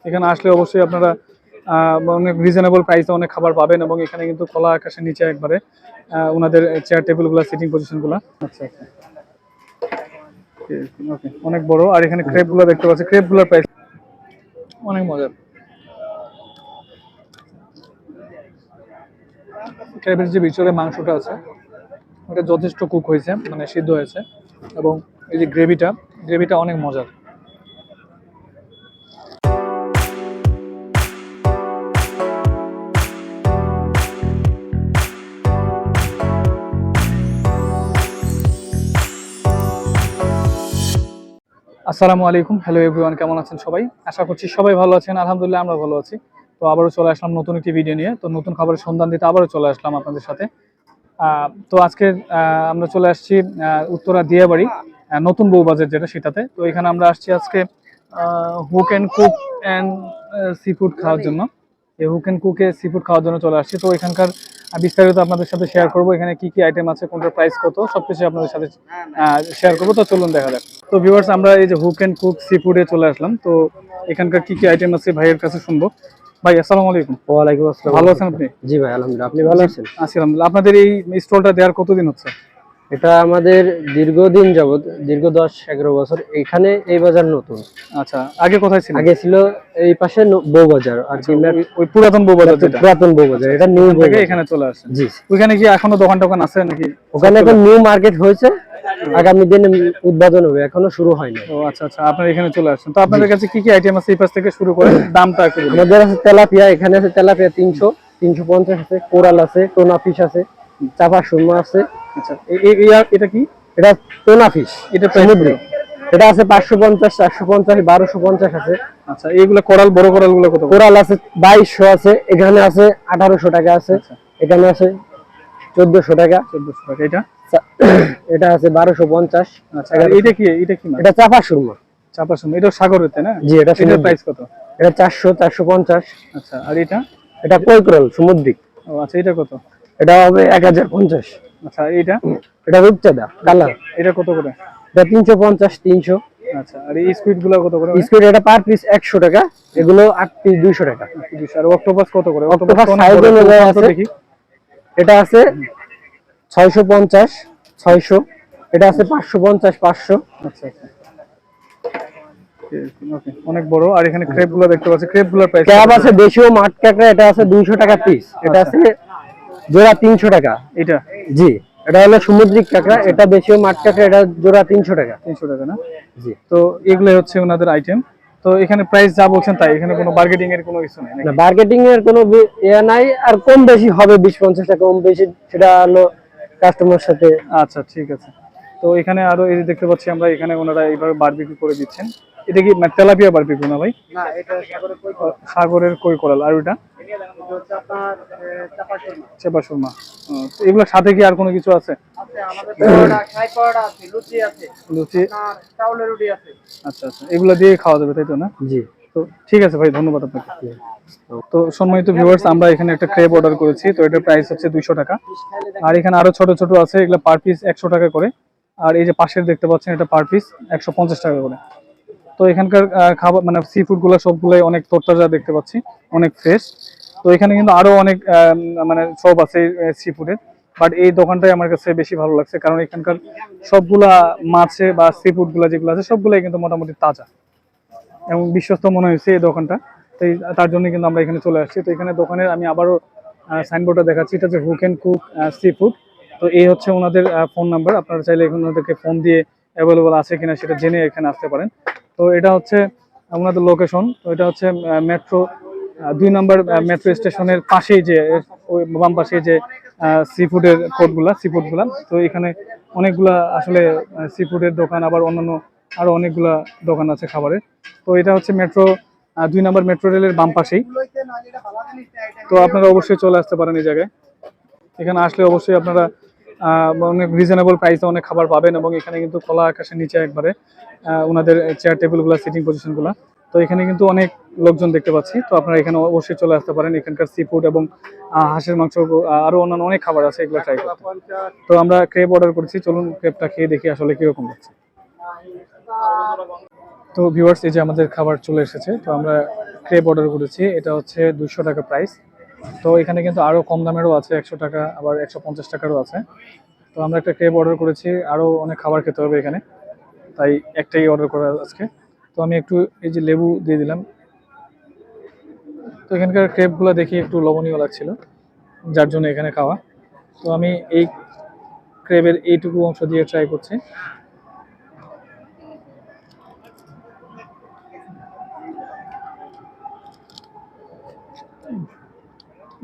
এখানে আসলে অবশ্যই আপনারা অনেক রিজনেবল প্রাইসে অনেক খাবার পাবেন এবং এখানে কিন্তু খোলা আকাশের নিচে একবারে ওনাদের চেয়ার টেবিলগুলো সিটিং পজিশনগুলো। আচ্ছা আচ্ছা, ওকে, অনেক বড়। আর এখানে ক্রেপগুলো দেখতে পাচ্ছি, ক্রেপগুলোর প্রাইস অনেক মজার। ক্রেপের যে ভিতরে মাংসটা আছে ওটা যথেষ্ট কুক হয়েছে, মানে সিদ্ধ হয়েছে, এবং এই যে গ্রেভিটা অনেক মজার। আসসালামু আলাইকুম, হ্যালো এভরিওয়ান, কেমন আছেন সবাই? আশা করছি সবাই ভালো আছেন। আলহামদুলিল্লাহ আমরা ভালো আছি। তো আবারও চলে আসলাম নতুন একটি ভিডিও নিয়ে। তো নতুন খাবারের সন্ধান দিতে আবারও চলে আসলাম আপনাদের সাথে। তো আজকে আমরা চলে আসছি উত্তরা দিয়াবাড়ি নতুন বউবাজার যেটা, সেটাতে। তো এখানে আমরা আসছি আজকে hook and cook and sea food খাওয়ার জন্য। এই হুক অ্যান্ড কুকে সি ফুড খাওয়ার জন্য চলে আসছি। তো এখানকার বিস্তারিত আপনাদের সাথে শেয়ার করবো, এখানে কি কি আইটেম আছে, কোনটার প্রাইস কত, সবকিছু আপনাদের সাথে শেয়ার করবো। তো চলুন দেখা যাক। তো ভিউয়ার্স, আমরা এই যে হুক অ্যান্ড কুক সি ফুডে চলে আসলাম। তো এখানকার কি কি আইটেম আছে ভাইয়ের কাছে শুনবো। ভাই আসসালামু আলাইকুম। ওয়ালাইকুম আসসালাম। ভালো আছেন আপনি? জি ভাই, আলহামদুলিল্লাহ। আপনি ভালো আছেন? আছি আলহামদুলিল্লাহ। আপনাদের এই স্টলটা দেওয়ার কতদিন হচ্ছে? এটা আমাদের দীর্ঘদিন যাবত, দীর্ঘ 10-11 বছর এখানে। এই বাজার নতুন। আচ্ছা, আগে কোথায় ছিল? আগে ছিল এই পাশে বউবাজার, আর কি ওই পুরাতন বউবাজার যেটা? পুরাতন বউবাজার, এটা নিউ থেকে এখানে চলে আসছেন? জি। ওইখানে কি এখনো দোকান টোকান আছে নাকি? ওখানে এখন নিউ মার্কেট হয়েছে, আগামী দিনে উদ্বোধন হবে, এখনো শুরু হয়নি। ও আচ্ছা আচ্ছা, আপনারা এখানে চলে আসছেন। তো আপনাদের কাছে কি কি আইটেম আছে এই পাশ থেকে শুরু করে দামটা একটু বলুন। আমাদের আছে তেলাপিয়া, এখানে আছে তেলাপিয়া 300, 350 আছে, কোরাল আছে, টোনা ফিশ আছে, চাপা সুরমা আছে। আচ্ছা, এটা কি? এটা টোনা ফিশ, এটা সমুদ্রে। এটা আছে 550, 450, 1250 আছে। আচ্ছা, এইগুলো কোরাল, বড় কোরাল গুলো কত? কোরাল আছে 2200 আছে, এখানে আছে 1800 টাকা আছে, এখানে আছে 1400 টাকা। 1400 টাকা। এটা এটা আছে 1250। আচ্ছা, আর এটা কি? এটা কি মাছ? এটা চাপা সুরমা। চাপা সুরমা, এটা সাগরেতে না? জি, এটা এটার প্রাইস কত? এটা 400, 450। আচ্ছা, আর এটা? এটা কই কোরাল সামুদ্রিক। ও আচ্ছা, এটা কত? এটা হবে 1050। আচ্ছা, এটা? এটা রূপচাঁদা কালার। এটা কত করে? এটা 350, 300। আচ্ছা, আর এই স্কুইড গুলো কত করে? স্কুইড এটা পার পিস 100 টাকা, এগুলো 8 পিস 200 টাকা। আর অক্টোপাস কত করে? অক্টোপাস সাইজ অনুযায়ী আছে দেখি। এটা আছে 650, 600। এটা আছে 550, 500। আচ্ছা আচ্ছা, ওকে, অনেক বড়। আর এখানে ক্রেপ গুলো দেখতে পাচ্ছি, ক্রেপ গুলোর প্রাইস? ক্র্যাব আছে দেশীয় মাঠ কাঁকড়া, এটা আছে 200 টাকা পিস। এটা আছে জোড়া 300 টাকা। এটা? জি, এটা হলো সামুদ্রিক কাঁকড়া, এটা দেশীয় মাঠ কাঁকড়া, এটা জোড়া 300 টাকা। 300 টাকা না? জি। তো এগুলো হচ্ছে ওনাদের আইটেম। তো এখানে প্রাইস যা বলছেন তাই, এখানে কোনো বার্গেটিং এর কোনো কিছু নেই না, বার্গেটিং এর কোনো ইয়া নাই। আর কম বেশি হবে, 20-50 টাকা কম বেশি, সেটা হলো কাস্টমার সাথে। আচ্ছা, ঠিক আছে। তো এখানে আরো এই যে দেখতে পাচ্ছি আমরা, এখানে ওনারা এইভাবে বারবিকিউ করে দিচ্ছেন। এটা কি তেলাপিয়া বারবিকিউ না ভাই? না, এটা সাগরের কই কোরাল। আর ওটা হচ্ছে আপনার চেপা সুরমা। তো এগুলোর সাথে কি আর কোনো কিছু আছে? লুচি। আচ্ছা আচ্ছা, এগুলো দিয়ে খাওয়া যাবে তাই তো না? জি। তো ঠিক আছে ভাই, ধন্যবাদ আপনাকে। তো সম্মানিত ভিউয়ার্স, আমরা এখানে একটা ক্রেপ অর্ডার করেছি। তো এটার প্রাইস হচ্ছে 200 টাকা। আর এখানে আরো ছোট ছোট আছে, এগুলো পার পিস 100 টাকা করে। আর এই যে পাশের দেখতে পাচ্ছেন, এটা পার পিস 150 টাকা করে। তো এখানকার খাবার মানে সি ফুড গুলো সবগুলোই অনেক তরতাজা দেখতে পাচ্ছি, অনেক ফ্রেশ। তো এখানে কিন্তু আরো অনেক মানে সব আছে সি ফুডের, বাট এই দোকানটাই আমার কাছে বেশি ভালো লাগছে, কারণ এখানকার সবগুলা মাছে বা সি ফুড গুলা যেগুলো আছে সবগুলাই কিন্তু মোটামুটি তাজা এবং বিশ্বস্ত মনে হয়েছে এই দোকানটা। তো তার জন্য কিন্তু আমরা এখানে চলে আসছি। তো এখানে দোকানের আমি আবারও সাইনবোর্ডটা দেখাচ্ছি, এটা হচ্ছে hook and cook sea food. তো এই হচ্ছে ওনাদের ফোন নাম্বার, আপনারা চাইলে এখানে ওনাদেরকে ফোন দিয়ে অ্যাভেলেবল আছে কিনা সেটা জেনে এখানে আসতে পারেন। তো এটা হচ্ছে ওনাদের লোকেশন। তো এটা হচ্ছে মেট্রো 2 নম্বর মেট্রো স্টেশনের পাশেই, যে ওই বাম পাশে যে সি ফুডের সি ফুডগুলা। তো এখানে অনেকগুলা আসলে সি ফুডের দোকান, আবার অন্যান্য আরো অনেকগুলা দোকান আছে খাবারের। তো এটা হচ্ছে মেট্রো 2 নম্বর মেট্রো রেলের বাম পাশেই। তো আপনারা অবশ্যই চলে আসতে পারেন এই জায়গায়। এখানে আসলে অবশ্যই আপনারা অনেক রিজনেবল প্রাইসে অনেক খাবার পাবেন এবং এখানে কিন্তু খোলা আকাশের নিচে একবারে ওনাদের চেয়ার টেবিলগুলো সিটিং পজিশনগুলো। তো এখানে কিন্তু অনেক লোকজন দেখতে পাচ্ছি। তো আপনারা এখানে অবশ্যই চলে আসতে পারেন। এখানকার সি ফুড এবং হাঁসের মাংস, আরো অন্যান্য অনেক খাবার আছে, এগুলো ট্রাই করতে। তো আমরা ক্রেপ অর্ডার করেছি, চলুন ক্রেপটা খেয়ে দেখি আসলে কিরকম হচ্ছে। তো ভিউয়ার্স, এই যে আমাদের খাবার চলে এসেছে। তো আমরা ক্রেপ অর্ডার করেছি, এটা হচ্ছে 200 টাকা প্রাইস। তো এখানে কিন্তু আরো কম দামেরও আছে, 100 টাকা আবার 150 টাকারও আছে। তো আমরা একটা ক্রেপ অর্ডার করেছি, আরো অনেক খাবার খেতে হবে এখানে, তাই একটাই অর্ডার করা আজকে। তো আমি একটু এই যে লেবু দিয়ে দিলাম। তো এখানকার ক্রেপগুলো দেখি একটু লবণীয় লাগছিল, যার জন্য এখানে খাওয়া। তো আমি এই ক্রেবের এইটুকু অংশ দিয়ে ট্রাই করছি।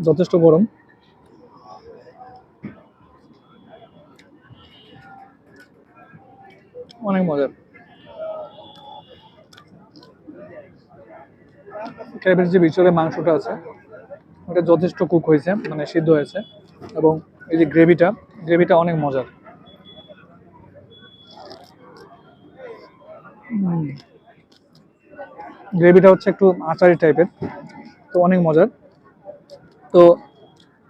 যথেষ্ট গরম, অনেক মজার। ক্রেবের যে ভিতরে মাংসটা আছে ওটা যথেষ্ট কুক হয়েছে, মানে সিদ্ধ হয়েছে, এবং এই যে গ্রেভিটা অনেক মজার। গ্রেভিটা হচ্ছে একটু আচারি টাইপের, তো অনেক মজার। তো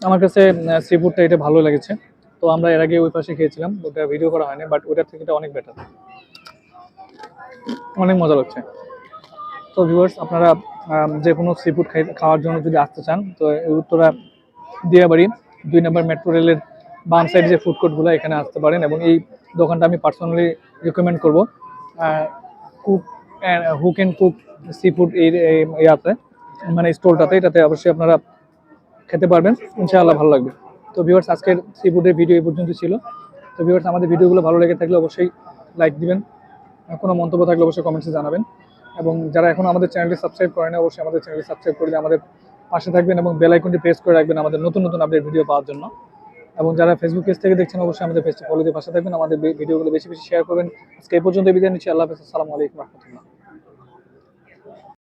আমার কাছে সি ফুডটা এটা ভালো লেগেছে। তো আমরা এর আগে ওই পাশে খেয়েছিলাম, ওটা ভিডিও করা হয়নি, বাট ওটার থেকে এটা অনেক বেটার, অনেক মজা লাগছে। তো ভিউয়ার্স, আপনারা যে কোনো সি ফুড খাওয়ার জন্য যদি আসতে চান, তো এই উত্তরা দিয়াবাড়ি 2 নম্বর মেট্রো রেলের বাম সাইড যে ফুড কোর্টগুলো, এখানে আসতে পারেন। এবং এই দোকানটা আমি পার্সোনালি রিকমেন্ড করবো। Cook who can cook sea food এই ইয়াতে, মানে স্টলটাতে, এটাতে অবশ্যই আপনারা খেতে পারবেন, ইনশাআল্লাহ ভালো লাগবে। তো ভিউয়ার্স, আজকের সি ফুডের ভিডিও এই পর্যন্ত ছিল। তো ভিউয়ার্স, আমাদের ভিডিওগুলো ভালো লেগে থাকলে অবশ্যই লাইক দিবেন, কোনো মন্তব্য থাকলে অবশ্যই কমেন্টসে জানাবেন। এবং যারা এখন আমাদের চ্যানেলটি সাবস্ক্রাইব করেন, অবশ্যই আমাদের চ্যানেলটি সাবস্ক্রাইব করে দিয়ে আমাদের পাশে থাকবেন এবং বেল আইকনটি প্রেস করে রাখবেন আমাদের নতুন নতুন আপডেট ভিডিও পাওয়ার জন্য। এবং যারা ফেসবুক পেজ থেকে দেখছেন, অবশ্যই আমাদের পেজটি ফলো দিয়ে পাশে থাকবেন, আমাদের ভিডিওগুলো বেশি বেশি শেয়ার করবেন। আজকে এই পর্যন্ত বিদায় নিচ্ছি। আল্লাহ হাফেজ, আসসালামু আলাইকুম রহমতুল্লাহ।